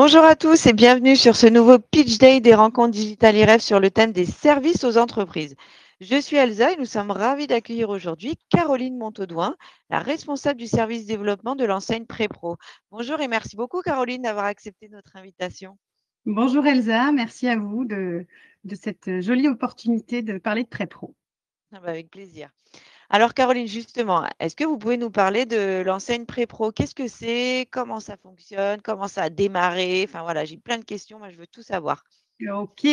Bonjour à tous et bienvenue sur ce nouveau Pitch Day des rencontres digitales IREF sur le thème des services aux entreprises. Je suis Elsa et nous sommes ravis d'accueillir aujourd'hui Caroline Montaudoin, la responsable du service développement de l'enseigne Prépro. Bonjour et merci beaucoup Caroline d'avoir accepté notre invitation. Bonjour Elsa, merci à vous de cette jolie opportunité de parler de Prépro. Ah bah, avec plaisir. Alors Caroline, justement, est-ce que vous pouvez nous parler de l'enseigne Prépro? Qu'est-ce que c'est? Comment ça fonctionne? Comment ça a démarré? Enfin voilà, j'ai plein de questions, moi je veux tout savoir. Ok,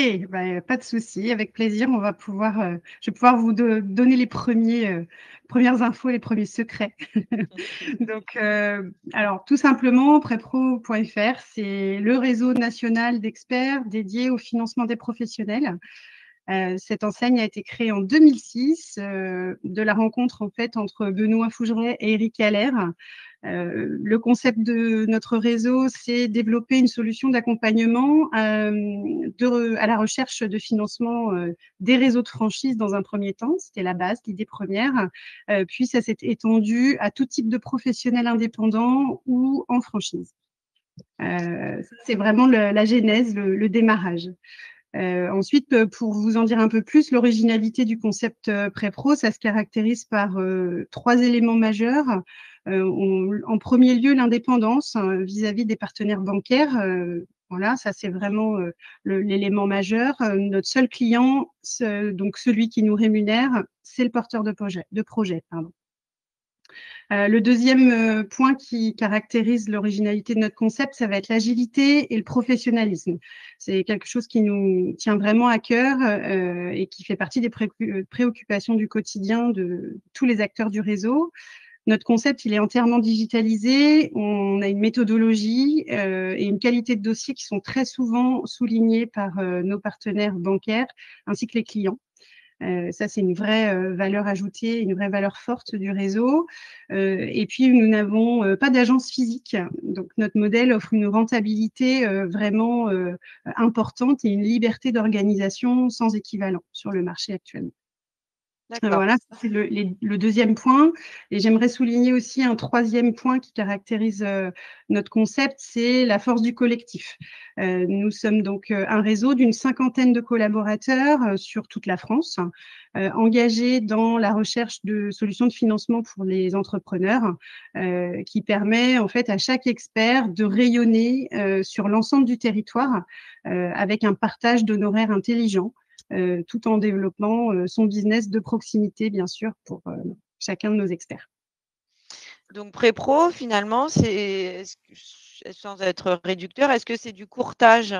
pas de souci, avec plaisir, je vais pouvoir vous donner les premières infos, les premiers secrets. Donc, alors tout simplement, Prépro.fr, c'est le réseau national d'experts dédié au financement des professionnels. Cette enseigne a été créée en 2006, de la rencontre en fait entre Benoît Fougeret et Eric Allaire. Le concept de notre réseau, c'est développer une solution d'accompagnement à la recherche de financement des réseaux de franchise dans un premier temps. C'était la base, l'idée première. Puis ça s'est étendu à tout type de professionnels indépendants ou en franchise. C'est vraiment la genèse, le démarrage. Ensuite, pour vous en dire un peu plus, l'originalité du concept Prépro, ça se caractérise par 3 éléments majeurs. En premier lieu, l'indépendance vis-à-vis des partenaires bancaires. Voilà, ça c'est vraiment l'élément majeur. Notre seul client, donc celui qui nous rémunère, c'est le porteur de projet. Pardon. Le deuxième point qui caractérise l'originalité de notre concept, ça va être l'agilité et le professionnalisme. C'est quelque chose qui nous tient vraiment à cœur et qui fait partie des préoccupations du quotidien de tous les acteurs du réseau. Notre concept, il est entièrement digitalisé. On a une méthodologie et une qualité de dossier qui sont très souvent soulignés par nos partenaires bancaires ainsi que les clients. Ça, c'est une vraie valeur ajoutée, une vraie valeur forte du réseau. Et puis, nous n'avons pas d'agence physique. Donc, notre modèle offre une rentabilité vraiment importante et une liberté d'organisation sans équivalent sur le marché actuellement. D'accord. Voilà, c'est le deuxième point. Et j'aimerais souligner aussi un troisième point qui caractérise notre concept, c'est la force du collectif. Nous sommes donc un réseau d'une 50aine de collaborateurs sur toute la France, engagés dans la recherche de solutions de financement pour les entrepreneurs, qui permet en fait à chaque expert de rayonner sur l'ensemble du territoire avec un partage d'honoraires intelligent. Tout en développant son business de proximité, bien sûr, pour chacun de nos experts. Donc Prépro, finalement, sans être réducteur, est-ce que c'est du courtage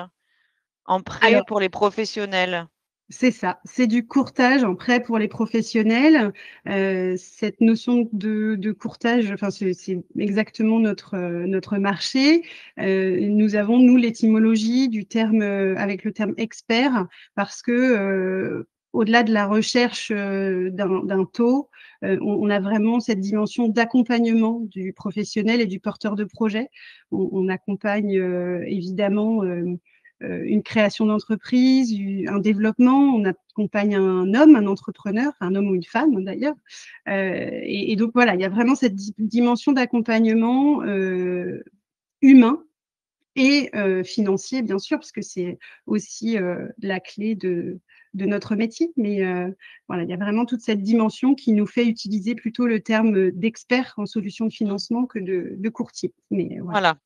en prêt Alors, pour les professionnels? c'est ça, c'est du courtage en prêt pour les professionnels. Cette notion de courtage, enfin, c'est exactement notre marché. Nous avons, nous, l'étymologie du terme avec le terme expert parce que au-delà de la recherche d'un taux, on a vraiment cette dimension d'accompagnement du professionnel et du porteur de projet. On accompagne évidemment une création d'entreprise, un développement. On accompagne un homme, un entrepreneur, un homme ou une femme d'ailleurs. Et donc voilà, il y a vraiment cette dimension d'accompagnement humain et financier, bien sûr, parce que c'est aussi la clé de notre métier. Mais voilà, il y a vraiment toute cette dimension qui nous fait utiliser plutôt le terme d'expert en solution de financement que de courtier. Mais voilà.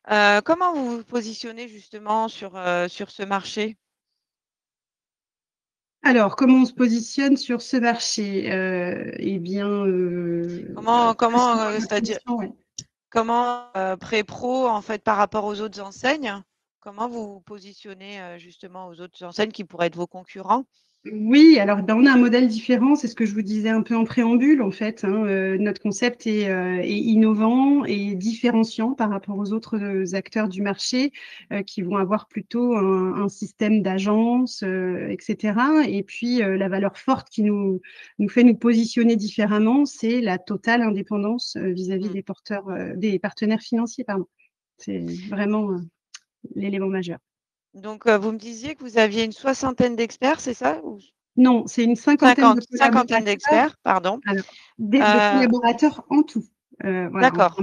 Voilà. Comment vous vous positionnez justement sur ce marché? Alors, comment on se positionne sur ce marché? Eh bien, très souvent, C'est-à-dire ouais. comment, Prépro, en fait, par rapport aux autres enseignes, comment vous vous positionnez, justement aux autres enseignes qui pourraient être vos concurrents? Oui, alors on a un modèle différent, c'est ce que je vous disais un peu en préambule en fait, hein. Notre concept est innovant et différenciant par rapport aux autres acteurs du marché qui vont avoir plutôt un système d'agence, etc. Et puis la valeur forte qui nous fait nous positionner différemment, c'est la totale indépendance vis-à-vis Mmh. des partenaires financiers, pardon. C'est vraiment l'élément majeur. Donc, vous me disiez que vous aviez une soixantaine d'experts, c'est ça? Ou Non, c'est une cinquantaine de 50, cinquantaine collaborateurs. d'experts, pardon. Alors, de Heu, collaborateurs en tout. Voilà, D'accord.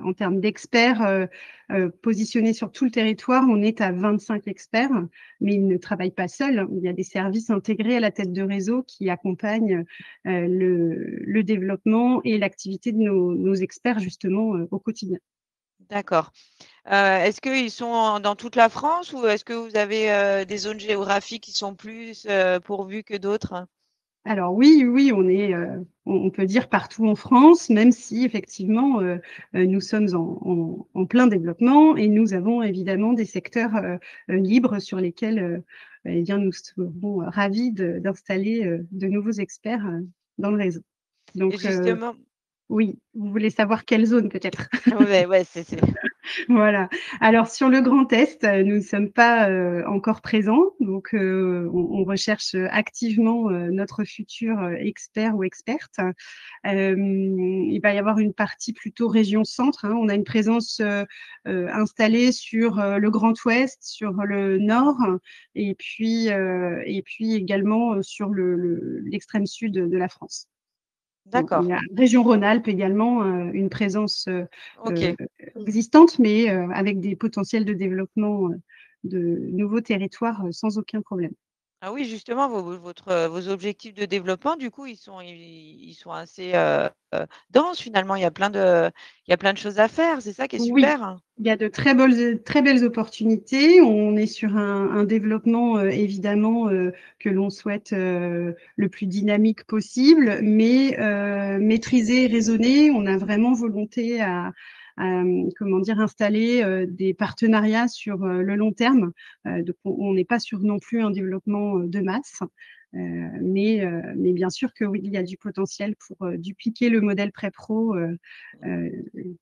en termes d'experts, positionnés sur tout le territoire, on est à 25 experts, mais ils ne travaillent pas seuls. Il y a des services intégrés à la tête de réseau qui accompagnent, le développement et l'activité de nos experts justement, au quotidien. D'accord. Est-ce qu'ils sont dans toute la France ou est-ce que vous avez, des zones géographiques qui sont plus, pourvues que d'autres? Alors oui, oui, on est, on peut dire partout en France, même si effectivement, nous sommes en plein développement et nous avons évidemment des secteurs, libres sur lesquels, eh bien, nous serons ravis d'installer, de nouveaux experts, dans le réseau. Et Donc justement oui, vous voulez savoir quelle zone peut-être? ouais, ouais, c'est Voilà. Alors sur le Grand Est, nous ne sommes pas, encore présents, donc on recherche, activement, notre futur, expert ou experte. Il va y avoir une partie plutôt région centre, hein. On a une présence, installée sur, le Grand Ouest, sur le Nord et puis également, sur l'extrême sud de la France. Donc il d'accord, y a région Rhône-Alpes également, une présence, heu, OK. existante, mais avec des potentiels de développement, de nouveaux territoires, sans aucun problème. Ah oui, justement, vos objectifs de développement, du coup, ils sont assez, denses finalement. Il y a plein de choses à faire, c'est ça qui est Oui, super? il y a de très belles opportunités. On est sur un développement, évidemment, que l'on souhaite, le plus dynamique possible, mais maîtrisé et raisonné. On a vraiment volonté comment dire? Installer, des partenariats sur, le long terme. Donc on n'est pas sur non plus un développement, de masse, mais bien sûr que oui, il y a du potentiel pour, dupliquer le modèle pré-pro, heu,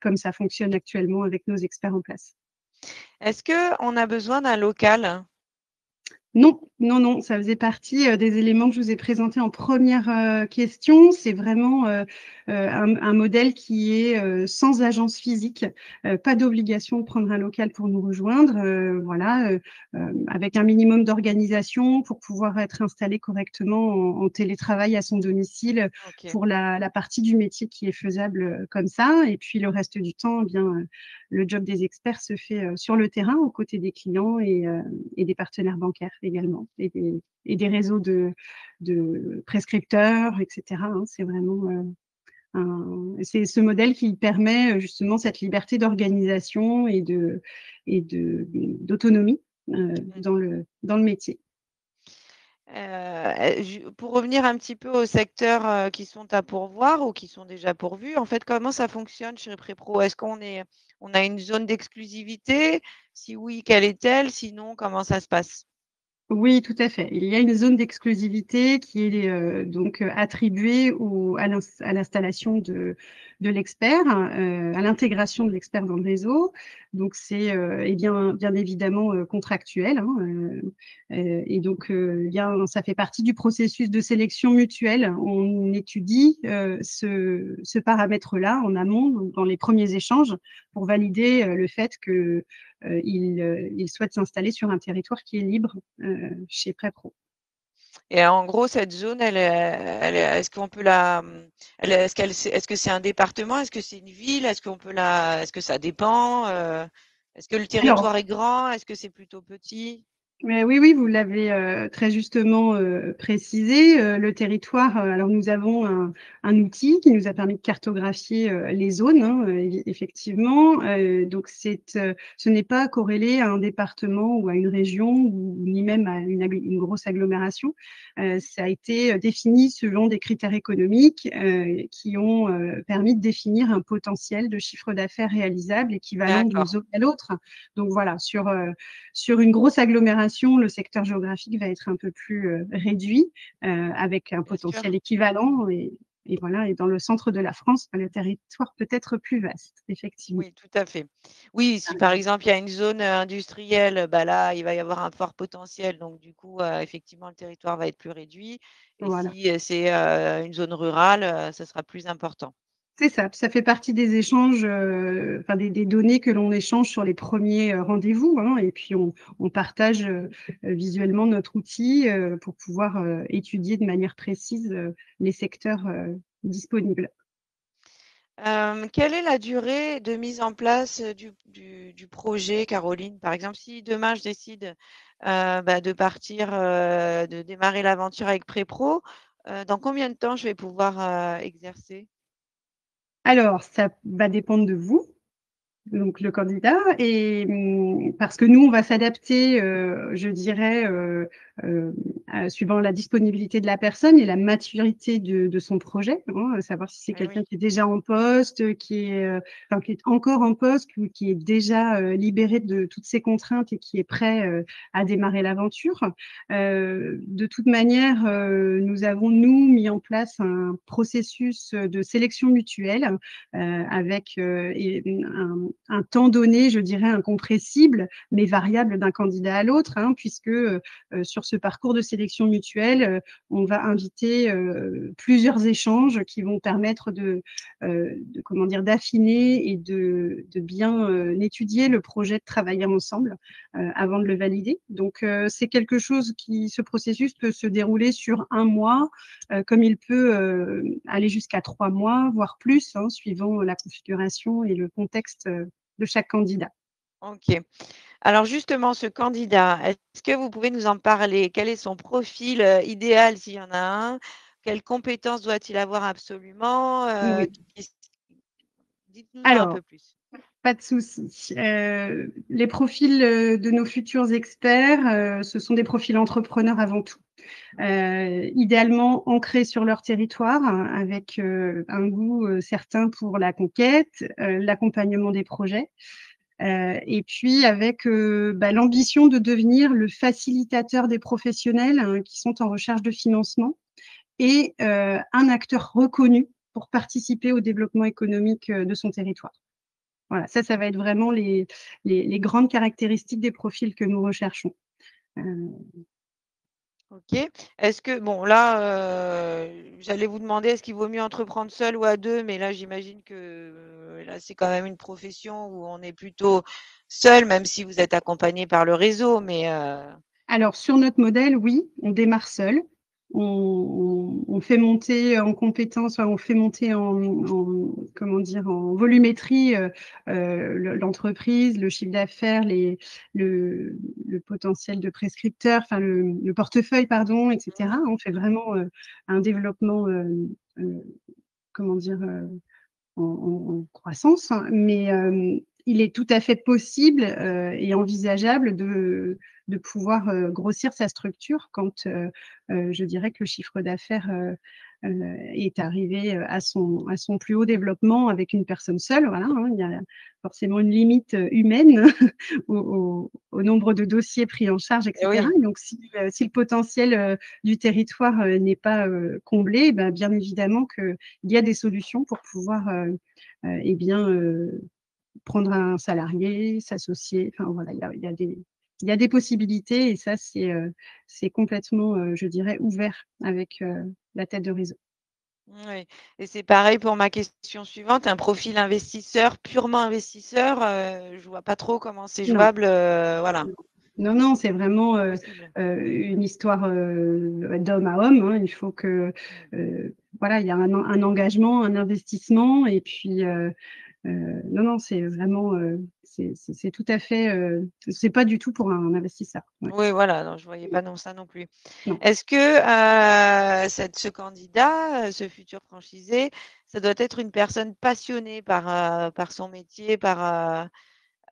comme ça fonctionne actuellement avec nos experts en place. Est-ce qu'on a besoin d'un local? Non, non, non, ça faisait partie, des éléments que je vous ai présentés en première, question. C'est vraiment, un modèle qui est, sans agence physique, pas d'obligation de prendre un local pour nous rejoindre, voilà, avec un minimum d'organisation pour pouvoir être installé correctement en télétravail à son domicile, OK. pour la partie du métier qui est faisable, comme ça et puis le reste du temps, eh bien, le job des experts se fait, sur le terrain aux côtés des clients et des partenaires bancaires également et des réseaux de prescripteurs et cetera, hein. C'est vraiment, c'est ce modèle qui permet, justement cette liberté d'organisation d'autonomie, dans le métier. Ju pour revenir un petit peu aux secteurs, qui sont à pourvoir ou qui sont déjà pourvus, en fait, comment ça fonctionne chez Prepro? On a une zone d'exclusivité? Si oui, quelle est-elle? Sinon, comment ça se passe? Oui, tout à fait. Il y a une zone d'exclusivité qui est, donc, attribuée à l'installation de l'expert, à l'intégration de l'expert dans le réseau. Donc c'est, et bien évidemment, contractuel, hein, et donc, il y a ça fait partie du processus de sélection mutuelle. On étudie, ce paramètre-là en amont, donc dans les premiers échanges, pour valider, le fait que, il souhaite s'installer sur un territoire qui est libre, chez Prepro. Et en gros, cette zone, est-ce qu'on peut la, elle est est-ce que c'est un département? Est-ce que c'est une ville? Est-ce que ça dépend? Est-ce que le Alors territoire est grand? Est-ce que c'est plutôt petit? mais oui, oui, vous l'avez, très justement, précisé, le territoire, alors nous avons un outil qui nous a permis de cartographier, les zones, hein, effectivement, donc ce n'est pas corrélé à un département ou à une région ou ni même à une grosse agglomération. Ça a été, défini selon des critères économiques, qui ont, permis de définir un potentiel de chiffre d'affaires réalisable équivalent d'une D'accord, zone à l'autre. Donc voilà, sur une grosse agglomération, le secteur géographique va être un peu plus, réduit, avec un bien sûr. potentiel équivalent et voilà et dans le centre de la France, bah, le territoire peut être plus vaste, effectivement. Oui, tout à fait. Oui, si par exemple il y a une zone, industrielle, bah, là, il va y avoir un fort potentiel, donc du coup, effectivement, le territoire va être plus réduit et Voilà. si, c'est, une zone rurale, ça sera plus important. C'est ça fait partie des échanges, enfin des données que l'on échange sur les premiers rendez-vous, hein et puis on partage, visuellement notre outil, pour pouvoir, étudier de manière précise, les secteurs, disponibles. Quelle est la durée de mise en place du projet, Caroline? Par exemple, si demain je décide de partir, de démarrer l'aventure avec Prépro, dans combien de temps je vais pouvoir exercer? Alors, ça va dépendre de vous. Donc le candidat et parce que nous, on va s'adapter, je dirais, suivant la disponibilité de la personne et la maturité de son projet, hein, savoir si c'est Eh quelqu'un oui. qui est déjà en poste, qui est, enfin qui est encore en poste ou qui est déjà, libéré de toutes ses contraintes et qui est prêt, à démarrer l'aventure. De toute manière, nous avons, nous, mis en place un processus, de sélection mutuelle, avec, et un temps donné, je dirais incompressible, mais variable d'un candidat à l'autre, hein, puisque sur ce parcours de sélection mutuelle, on va inviter plusieurs échanges qui vont permettre comment dire, d'affiner et de bien étudier le projet, de travailler ensemble avant de le valider. Donc, c'est quelque chose ce processus peut se dérouler sur un mois, comme il peut aller jusqu'à 3 mois, voire plus, hein, suivant la configuration et le contexte de chaque candidat. OK. Alors justement, ce candidat, est-ce que vous pouvez nous en parler? Quel est son profil idéal s'il y en a un? Quelles compétences doit-il avoir absolument? Oui. Qu'est-ce Dites-nous-en un Alors, peu plus. pas de souci. Les profils de nos futurs experts, ce sont des profils entrepreneurs avant tout. Idéalement ancrés sur leur territoire, hein, avec un goût certain pour la conquête, l'accompagnement des projets. Et puis avec l'ambition de devenir le facilitateur des professionnels, hein, qui sont en recherche de financement et un acteur reconnu pour participer au développement économique de son territoire. Voilà, ça va être vraiment les grandes caractéristiques des profils que nous recherchons. Heu, OK. Est-ce que bon là, j'allais vous demander est-ce qu'il vaut mieux entreprendre seul ou à 2, mais là j'imagine que, là c'est quand même une profession où on est plutôt seul, même si vous êtes accompagné par le réseau, mais alors sur notre modèle, oui, on démarre seul. On fait monter en compétences, enfin, on fait monter en comment dire? En volumétrie, l'entreprise, le chiffre d'affaires, le le potentiel de prescripteurs, enfin le portefeuille, pardon, et cetera. mmh On fait vraiment, un développement, comment dire? En croissance, hein, mais il est tout à fait possible, et envisageable de pouvoir, grossir sa structure quand, je dirais que le chiffre d'affaires, est arrivé, à son plus haut développement avec une personne seule, voilà, hein. Il y a forcément une limite, humaine au nombre de dossiers pris en charge et et cetera. oui. Et donc si le potentiel, du territoire, n'est pas, comblé, bah, bien évidemment qu'il y a des solutions pour pouvoir, et bien, prendre un salarié, s'associer, enfin voilà, il y a des possibilités et ça c'est complètement, je dirais ouvert avec, la tête de réseau. Oui, et c'est pareil pour ma question suivante, un profil investisseur, purement investisseur, je vois pas trop comment c'est Non, jouable, voilà, non, non, c'est vraiment, possible. une histoire, d'homme à homme, hein. Il faut que, Mmh. voilà, il y a un engagement, un investissement et puis, non, non, c'est vraiment, c'est tout à fait, c'est pas du tout pour un investisseur. Ouais, Oui, voilà, non, je voyais pas non ça non plus. non. Est-ce que, ce candidat, ce futur franchisé, ça doit être une personne passionnée par son métier,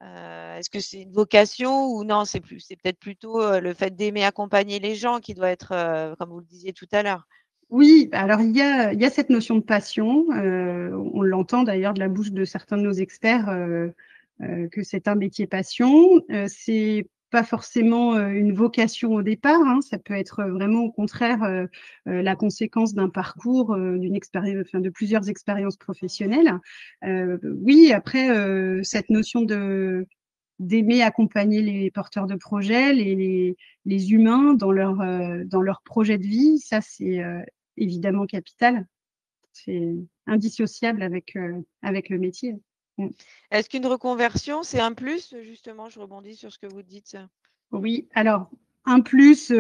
est-ce que c'est une vocation ou non, c'est peut-être plutôt, le fait d'aimer accompagner les gens qui doit être, comme vous le disiez tout à l'heure? Oui, bah, alors il y a cette notion de passion, on l'entend d'ailleurs de la bouche de certains de nos experts, que c'est un métier passion. C'est pas forcément, une vocation au départ, hein, ça peut être vraiment au contraire, la conséquence d'un parcours, d'une expérience, enfin de plusieurs expériences Mmh. professionnelles. Oui, après, cette notion d'aimer accompagner les porteurs de projets, les humains dans leur projet de vie, ça c'est, évidemment capital. C'est indissociable avec, avec le métier. Mmh. Est-ce qu'une reconversion, c'est un plus? Justement, je rebondis sur ce que vous dites. Oui, alors un plus,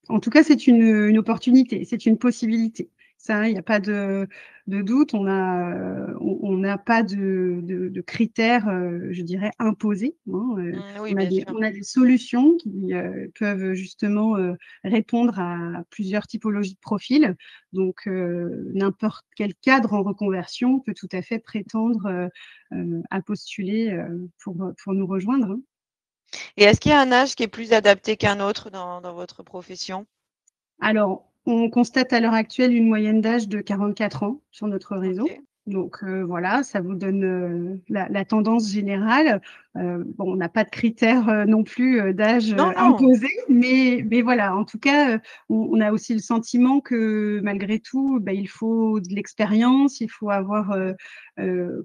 en tout cas, c'est une opportunité, c'est une possibilité. Ça, il n'y a pas de doute. On n'a pas de critères, je dirais imposés, hein, Oui, bien sûr. on a des solutions qui, peuvent justement, répondre à plusieurs typologies de profils. Donc, n'importe quel cadre en reconversion peut tout à fait prétendre, à postuler, pour nous rejoindre, hein. Et est-ce qu'il y a un âge qui est plus adapté qu'un autre dans votre profession? Alors, on constate à l'heure actuelle une moyenne d'âge de 44 ans sur notre réseau. OK. Donc, voilà, ça vous donne, la tendance générale. Bon, on n'a pas de critères, non plus, d'âge, Non, non. imposés, mais voilà, en tout cas, on a aussi le sentiment que malgré tout, bah, il faut de l'expérience, il faut avoir,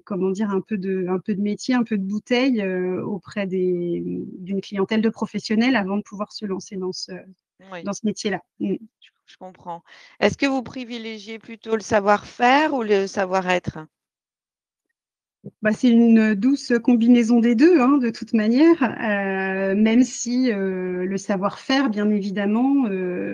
comment dire? Un peu de métier, un peu de bouteille, auprès d'une clientèle de professionnels avant de pouvoir se lancer Oui, dans ce métier-là. Mmh. je comprends. Est-ce que vous privilégiez plutôt le savoir-faire ou le savoir-être? Bah, c'est une douce combinaison des 2, hein, de toute manière, même si, le savoir-faire, bien évidemment,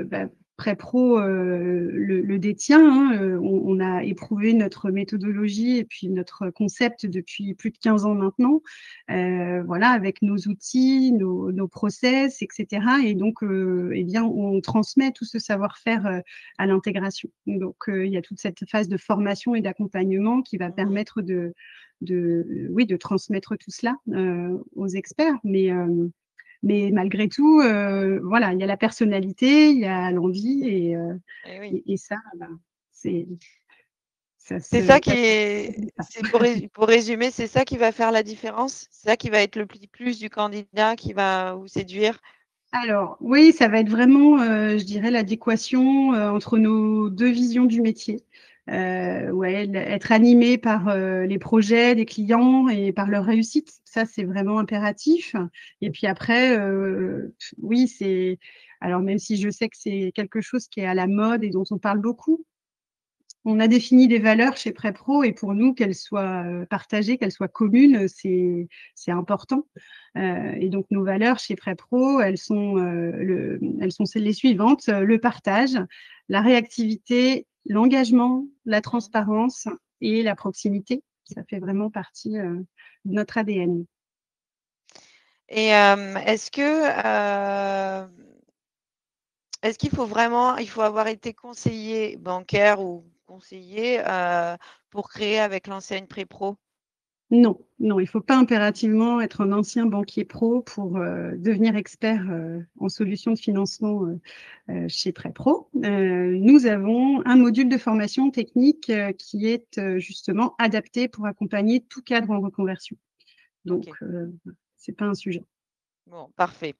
bah, PrepPro, le détient, hein, on a éprouvé notre méthodologie et puis notre concept depuis plus de 15 ans maintenant, voilà, avec nos outils, nos process et cetera et donc et bien, on transmet tout ce savoir-faire, à l'intégration. Donc il y a toute cette phase de formation et d'accompagnement qui va Mmh. permettre oui, de transmettre tout cela, aux experts. Mais malgré tout, voilà, il y a la personnalité, il y a l'envie Eh oui. et ça, ben, c'est ça C'est se ça qui ça est ça. c'est pour résumer, c'est ça qui va faire la différence? C'est ça qui va être le plus du candidat qui va vous séduire? Alors oui, ça va être vraiment, je dirais l'adéquation, entre nos 2 visions du métier. Ouais, être animé par, les projets des clients et par leur réussite. Ça, c'est vraiment impératif et puis après, oui, c'est alors même si je sais que c'est quelque chose qui est à la mode et dont on parle beaucoup, on a défini des valeurs chez PrepPro et pour nous, qu'elles soient, partagées, qu'elles soient communes, c'est important. Et donc nos valeurs chez PrepPro, elles sont celles les suivantes, le partage, la réactivité, l'engagement, la Mmh. transparence et la proximité. Ça fait vraiment partie, de notre ADN. Et est-ce qu'il faut vraiment il faut avoir été conseiller bancaire ou conseiller, pour créer avec l'enseigne Prépro? Non, non, il faut pas impérativement être un ancien banquier pro pour, devenir expert, en solutions de financement, chez PrepPro. Nous avons un module de formation technique, qui est, justement adapté pour accompagner tout cadre en reconversion. Donc, OK, c'est pas un sujet. bon, parfait.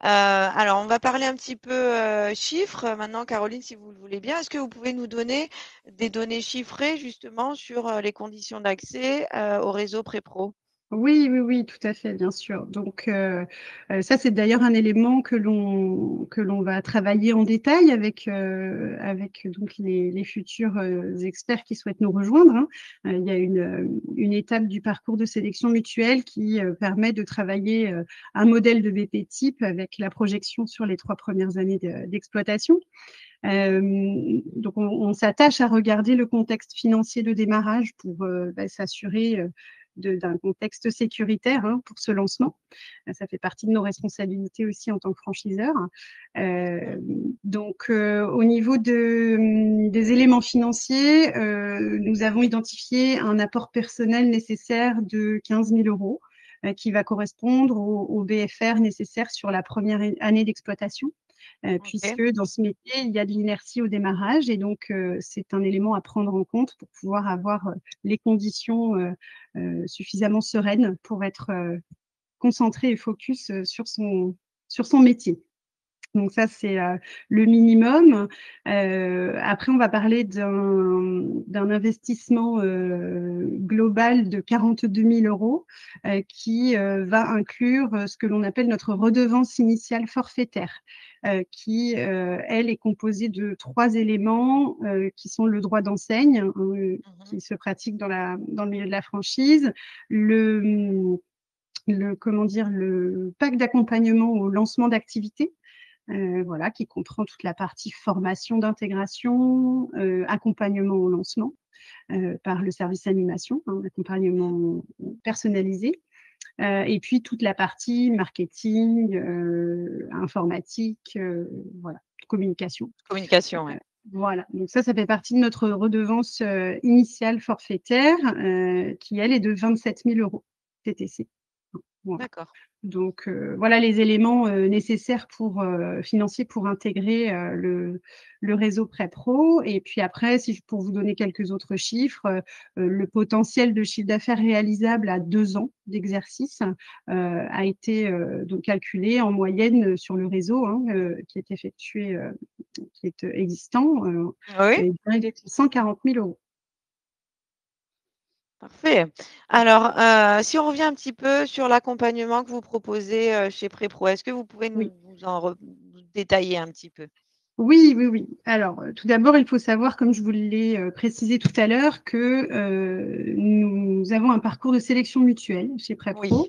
Alors on va parler un petit peu, chiffres, maintenant Caroline, si vous le voulez bien. Est-ce que vous pouvez nous donner des données chiffrées justement sur, les conditions d'accès, au réseau Prépro? Oui, oui, oui, tout à fait, bien sûr. Donc, ça, c'est d'ailleurs un élément que l'on va travailler en détail avec donc les futurs, experts qui souhaitent nous rejoindre, hein. Il y a une étape du parcours de sélection mutuelle qui, permet de travailler, un modèle de BP type avec la projection sur les 3 premières années d'exploitation. Donc on s'attache à regarder le contexte financier de démarrage pour, bah, s'assurer, d'un contexte sécuritaire, hein, pour ce lancement. Ça fait partie de nos responsabilités aussi en tant que franchiseur. Bien sûr. Hem, donc au niveau des éléments financiers, nous avons identifié un apport personnel nécessaire de 15 000 €, qui va correspondre au BFR nécessaire sur la première année d'exploitation. OK. Puisque dans ce métier, il y a de l'inertie au démarrage et donc c'est un élément à prendre en compte pour pouvoir avoir, les conditions, suffisamment sereines pour être, concentré et focus, sur son métier. Donc ça, c'est, le minimum. Après on va parler d'un investissement, global de 42 000 €, qui, va inclure, ce que l'on appelle notre redevance initiale forfaitaire, qui, elle est composée de 3 éléments, qui sont le droit d'enseigne, Mmh. qui se pratique dans le milieu de la franchise, le, comment dire? Le pack d'accompagnement au lancement d'activité, voilà, qui comprend toute la partie formation d'intégration, accompagnement au lancement, par le service animation, hein, Mmh. accompagnement personnalisé. Et puis toute la partie marketing, informatique, voilà, communication. Communication, ouais. Voilà, donc ça fait partie de notre redevance, initiale forfaitaire, qui elle est de 27 000 € TTC. Voilà. D'accord. Donc voilà les éléments, nécessaires financiers pour intégrer, le réseau PrêtPro et puis après pour vous donner quelques autres chiffres, le potentiel de chiffre d'affaires réalisable à 2 ans d'exercice, a été, donc calculé en moyenne, sur le réseau, hein, qui est effectué, qui est, existant, Oui, et bien il est de 140 000 €. parfait. Alors, si on revient un petit peu sur l'accompagnement que vous proposez, chez PrépRo, est-ce que vous pouvez Oui. nous détailler un petit peu? Oui, oui, oui. Alors, tout d'abord, il faut savoir, comme je vous l'ai, précisé tout à l'heure, que, nous avons un parcours de sélection mutuelle chez Oui, PrepPro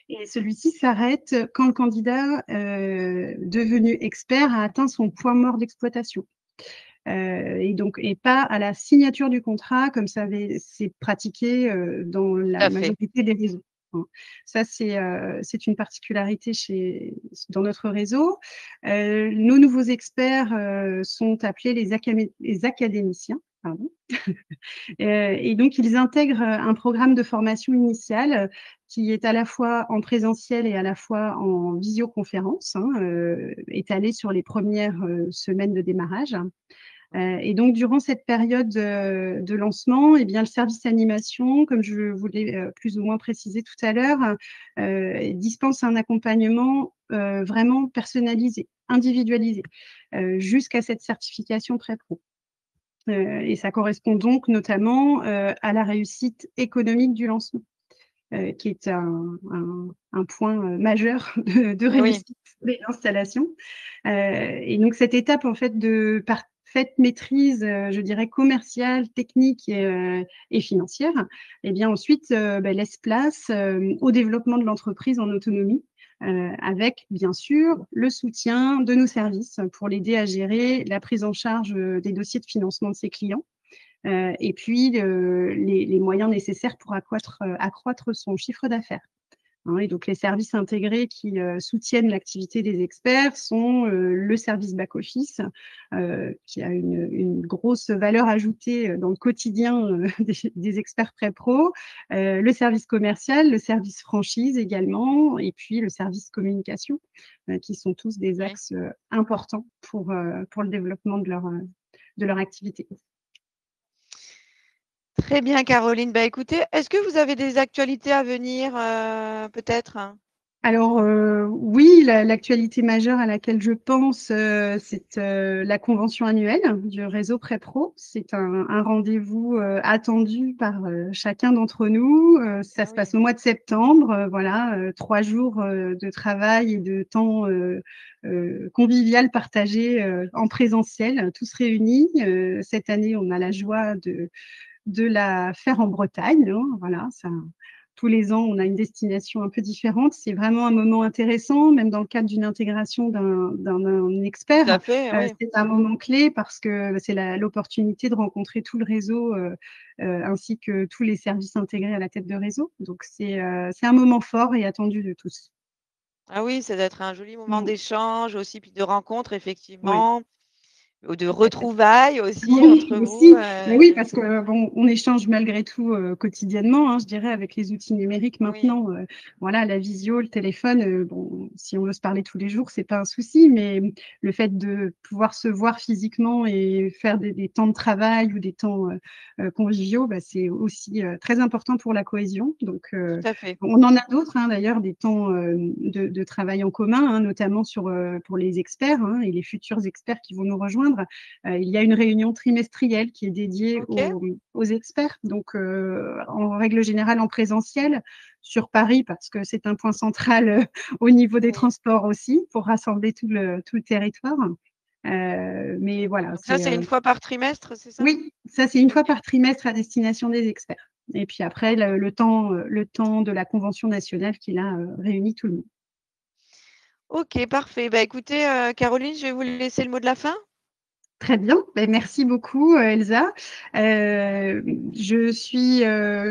et celui-ci s'arrête quand le candidat, devenu expert a atteint son point mort d'exploitation. Et pas à la signature du contrat comme c'est pratiqué, dans tout la à fait. majorité des réseaux, hein. Ça, c'est une particularité dans notre réseau. Nos nouveaux experts, sont appelés les académiciens, pardon. Et donc ils intègrent, un programme de formation initiale, qui est à la fois en présentiel et à la fois en visioconférence, hein, étalé sur les premières, semaines de démarrage. Et donc durant cette période, de lancement et bien le service animation, comme je vous l'ai, plus ou moins précisé tout à l'heure, dispense un accompagnement, vraiment personnalisé, individualisé, jusqu'à cette certification PrépRo. Et ça correspond donc notamment, à la réussite économique du lancement, qui est un point, majeur de Oui, réussite de l'installation. Et donc cette étape en fait de parfaite maîtrise, je dirais commerciale, technique et financière et bien ensuite, laisse place, au développement de l'entreprise en autonomie, avec bien sûr le soutien de nos services pour l'aider à gérer la prise en charge, des dossiers de financement de ses clients, et puis les moyens nécessaires pour accroître son chiffre d'affaires. Hein, et donc les services intégrés qui, soutiennent l'activité des experts sont, le service back-office, qui a une grosse valeur ajoutée, dans le quotidien, des experts pré-pro, le service commercial, le service franchise également et puis le service communication, qui sont tous des oui. axes, importants pour le développement de leur activité. Très bien Caroline. Bah, écoutez, est-ce que vous avez des actualités à venir, peut-être? Alors, oui, l'actualité majeure à laquelle je pense, c'est, la convention annuelle du réseau PrépRo. C'est un rendez-vous, attendu par, chacun d'entre nous. Ça Ah se passe oui, au mois de septembre, voilà, 3 jours, de travail et de temps, convivial partagé, en présentiel, tous réunis. Cette année, on a la joie de la faire en Bretagne, hein, voilà, ça tous les ans, on a une destination un peu différente. C'est vraiment un moment intéressant, même dans le cadre d'une intégration d'un tout expert. à fait, oui. C'est un moment clé parce que c'est l'opportunité de rencontrer tout le réseau, ainsi que tous les services intégrés à la tête de réseau. Donc c'est un moment fort et attendu de tous. Ah oui, ça doit être un joli moment Mmh. d'échange aussi, puis de rencontre Ouais, effectivement, ou de tout à fait. retrouvailles aussi Oui, entre vous, aussi. Mais oui, parce que bon, on échange malgré tout, quotidiennement, hein, je dirais avec les outils numériques oui, maintenant, voilà, la visio, le téléphone, bon, si on veut se parler tous les jours, c'est pas un souci, mais le fait de pouvoir se voir physiquement et faire des temps de travail ou des temps, conviviaux, bah, c'est aussi, très important pour la cohésion. Donc, tout à fait. on en a d'autres, hein, d'ailleurs, des temps, de travail en commun, hein, notamment pour les experts, hein, et les futurs experts qui vont nous rejoindre. Il y a une réunion trimestrielle qui est dédiée OK. aux experts, donc en règle générale en présentiel sur Paris parce que c'est un point central, au niveau des Oui. transports aussi pour rassembler tout le territoire. Mais voilà, Donc ça, c'est une fois par trimestre, c'est ça? oui, ça c'est une fois OK. par trimestre à destination des experts et puis après le temps de la convention nationale qui là, réunit tout le monde. OK, parfait. Bah, écoutez, Caroline, je vais vous laisser le mot de la fin. Très bien, beh, merci beaucoup, Elsa. Je suis,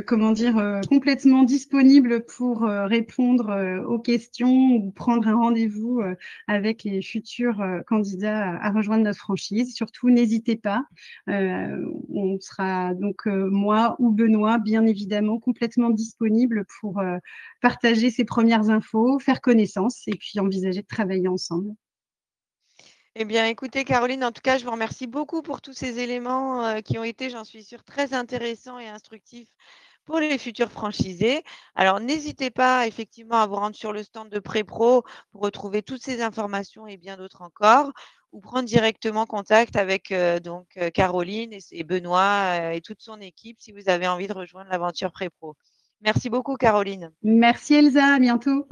comment dire? Complètement disponible pour, répondre, aux questions ou prendre un rendez-vous, avec les futurs, candidats à rejoindre notre franchise. Surtout, n'hésitez pas, on sera donc, moi ou Benoît, bien évidemment, complètement disponibles pour, partager ces premières infos, faire connaissance et puis envisager de travailler ensemble. Eh bien, écoutez, Caroline, en tout cas, je vous remercie beaucoup pour tous ces éléments, qui ont été, j'en suis sûre, très intéressants et instructifs pour les futurs franchisés. Alors, n'hésitez pas effectivement à vous rendre sur le stand de Prépro pour retrouver toutes ces informations et bien d'autres encore, ou prendre directement contact avec, Caroline et Benoît, et toute son équipe si vous avez envie de rejoindre l'aventure Prépro. Merci beaucoup, Caroline. Merci Elsa, à bientôt.